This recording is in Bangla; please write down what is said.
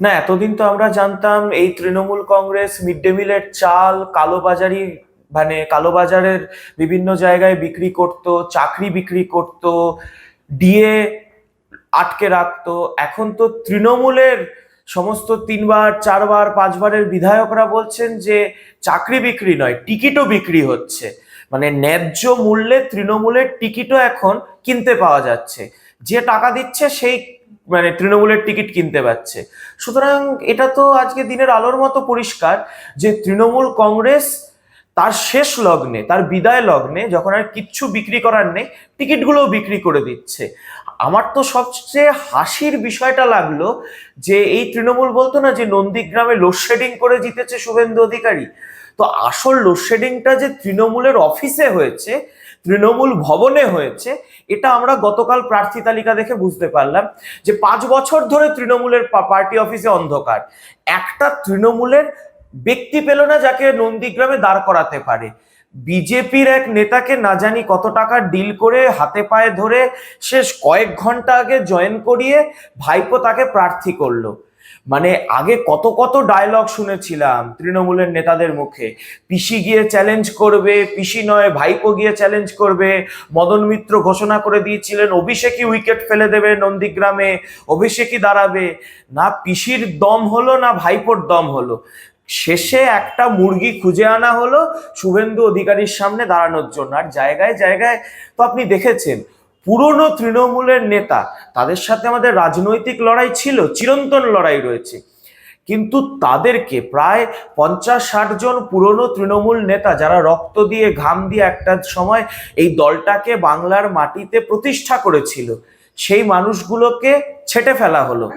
না, এতদিন তো আমরা জানতাম এই তৃণমূল কংগ্রেস মিড ডে মিলের চাল কালোবাজারি, মানে কালোবাজারের বিভিন্ন জায়গায় বিক্রি করত, চাকরি বিক্রি করত, ডিএ আটকে রাখতো। এখন তো তৃণমূলের সমস্ত 3বার 4বার 5বারের বিধায়করা বলছেন যে চাকরি বিক্রি নয়, টিকিটও বিক্রি হচ্ছে। মানে ন্যায্য মূল্যে তৃণমূলের টিকিটও এখন কিনতে পাওয়া যাচ্ছে, যে টাকা দিচ্ছে সেই মানে তৃণমূলের টিকিট কিনতে পাচ্ছে। সুতরাং এটা তো আজকে দিনের আলোর মতো পরিষ্কার যে তৃণমূল কংগ্রেস তার শেষ লগ্নে, তার বিদায় লগ্নে, যখন আর কিচ্ছু বিক্রি করার নেই, টিকিটগুলোও বিক্রি করে দিচ্ছে। আমার তো সবচেয়ে হাসির বিষয়টা লাগলো যে এই তৃণমূল বলতো না যে নন্দীগ্রামে লোডশেডিং করে জিতেছে শুভেন্দু অধিকারী। তো আসল লোডশেডিংটা যে তৃণমূলের অফিসে হয়েছে, তৃণমূল ভবনে হয়েছে, এটা আমরা গতকাল প্রার্থী তালিকা দেখে বুঝতে পারলাম যে 5 বছর ধরে তৃণমূলের পার্টি অফিসে অন্ধকার। একটা তৃণমূলের ব্যক্তি পেল না যাকে নন্দীগ্রামে দাঁড় করাতে পারে। বিজেপির এক নেতাকে না জানি কত টাকার ডিল করে হাতে পায়ে ধরে শেষ কয়েক ঘন্টা আগে জয়েন করিয়ে ভাইপো তাকে প্রার্থী করলো। মানে আগে কত কত ডায়লগ শুনেছিলাম তৃণমূলের নেতাদের মুখে, পিসি গিয়ে চ্যালেঞ্জ করবে, পিসি নয় ভাইপো গিয়ে চ্যালেঞ্জ করবে। মদন মিত্র ঘোষণা করে দিয়েছিলেন অভিষেকই উইকেট ফেলে দেবে নন্দীগ্রামে, অভিষেকই দাঁড়াবে। না পিসির দম হলো না ভাইপোর দম হলো, শেষে একটা মুরগি খুঁজে আনা হলো শুভেন্দু অধিকারীর সামনে দাঁড়ানোর জন্য। আর জায়গায় জায়গায় তো আপনি দেখেছেন পুরনো তৃণমূলের নেতা, তাদের সাথে আমাদের রাজনৈতিক লড়াই ছিল, চিরন্তন লড়াই রয়েছে, কিন্তু তাদেরকে প্রায় 50-60 জন পুরনো তৃণমূল নেতা যারা রক্ত দিয়ে ঘাম দিয়ে একটা সময় এই দলটাকে বাংলার মাটিতে প্রতিষ্ঠা করেছিল, সেই মানুষগুলোকে ছেঁটে ফেলা হলো।